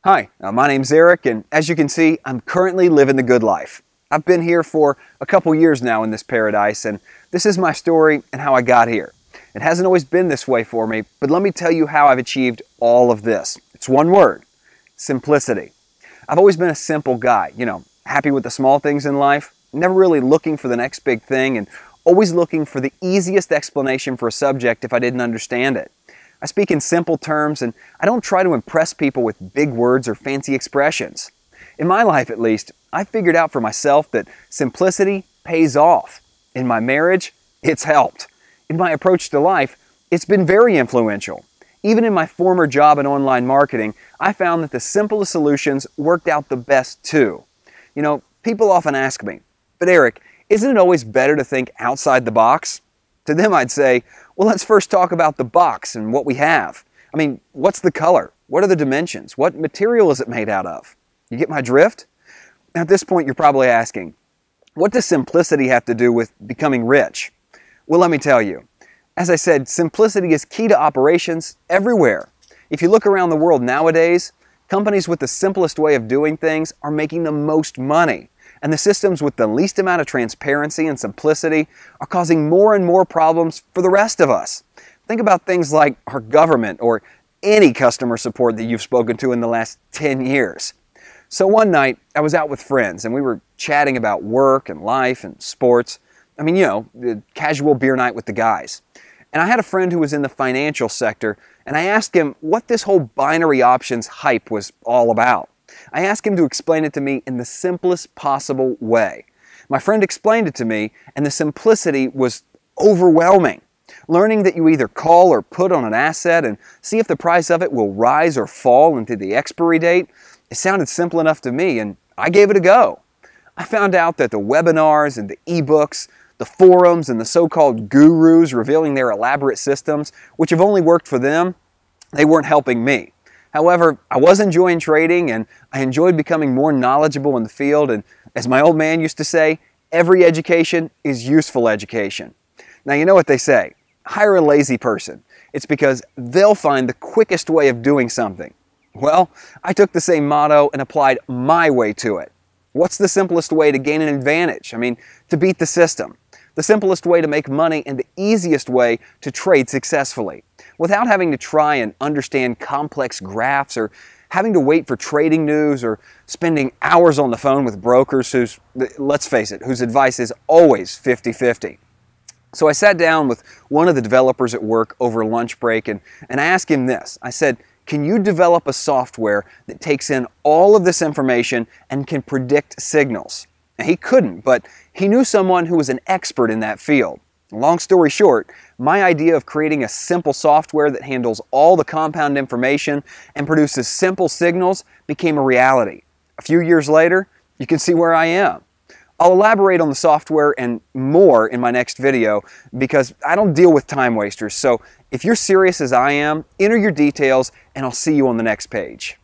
Hi, my name's Eric, and as you can see, I'm currently living the good life. I've been here for a couple years now in this paradise, and this is my story and how I got here. It hasn't always been this way for me, but let me tell you how I've achieved all of this. It's one word: simplicity. I've always been a simple guy, happy with the small things in life, never really looking for the next big thing, and always looking for the easiest explanation for a subject if I didn't understand it. I speak in simple terms, and I don't try to impress people with big words or fancy expressions. In my life, at least, I figured out for myself that simplicity pays off. In my marriage, it's helped. In my approach to life, it's been very influential. Even in my former job in online marketing, I found that the simplest solutions worked out the best too. People often ask me, "But Eric, isn't it always better to think outside the box?" To them, I'd say, well, let's first talk about the box and what we have. What's the color? What are the dimensions? What material is it made out of? You get my drift? Now, at this point, you're probably asking, what does simplicity have to do with becoming rich? Well, let me tell you. As I said, simplicity is key to operations everywhere. If you look around the world nowadays, companies with the simplest way of doing things are making the most money. And the systems with the least amount of transparency and simplicity are causing more and more problems for the rest of us. Think about things like our government or any customer support that you've spoken to in the last 10 years. So one night, I was out with friends and we were chatting about work and life and sports. The casual beer night with the guys. And I had a friend who was in the financial sector, and I asked him what this whole binary options hype was all about. I asked him to explain it to me in the simplest possible way. My friend explained it to me, and the simplicity was overwhelming. Learning that you either call or put on an asset and see if the price of it will rise or fall into the expiry date, it sounded simple enough to me, and I gave it a go. I found out that the webinars and the ebooks, the forums and the so-called gurus revealing their elaborate systems, which have only worked for them, they weren't helping me. However, I was enjoying trading, and I enjoyed becoming more knowledgeable in the field, and as my old man used to say, every education is useful education. Now, you know what they say, hire a lazy person. It's because they'll find the quickest way of doing something. Well, I took the same motto and applied my way to it. What's the simplest way to gain an advantage? To beat the system. The simplest way to make money and the easiest way to trade successfully, without having to try and understand complex graphs or having to wait for trading news or spending hours on the phone with brokers whose, let's face it, whose advice is always 50-50. So I sat down with one of the developers at work over lunch break and I asked him this. I said, "Can you develop a software that takes in all of this information and can predict signals?" And he couldn't, but he knew someone who was an expert in that field. Long story short, my idea of creating a simple software that handles all the compound information and produces simple signals became a reality. A few years later, you can see where I am. I'll elaborate on the software and more in my next video because I don't deal with time wasters. So if you're serious as I am, enter your details and I'll see you on the next page.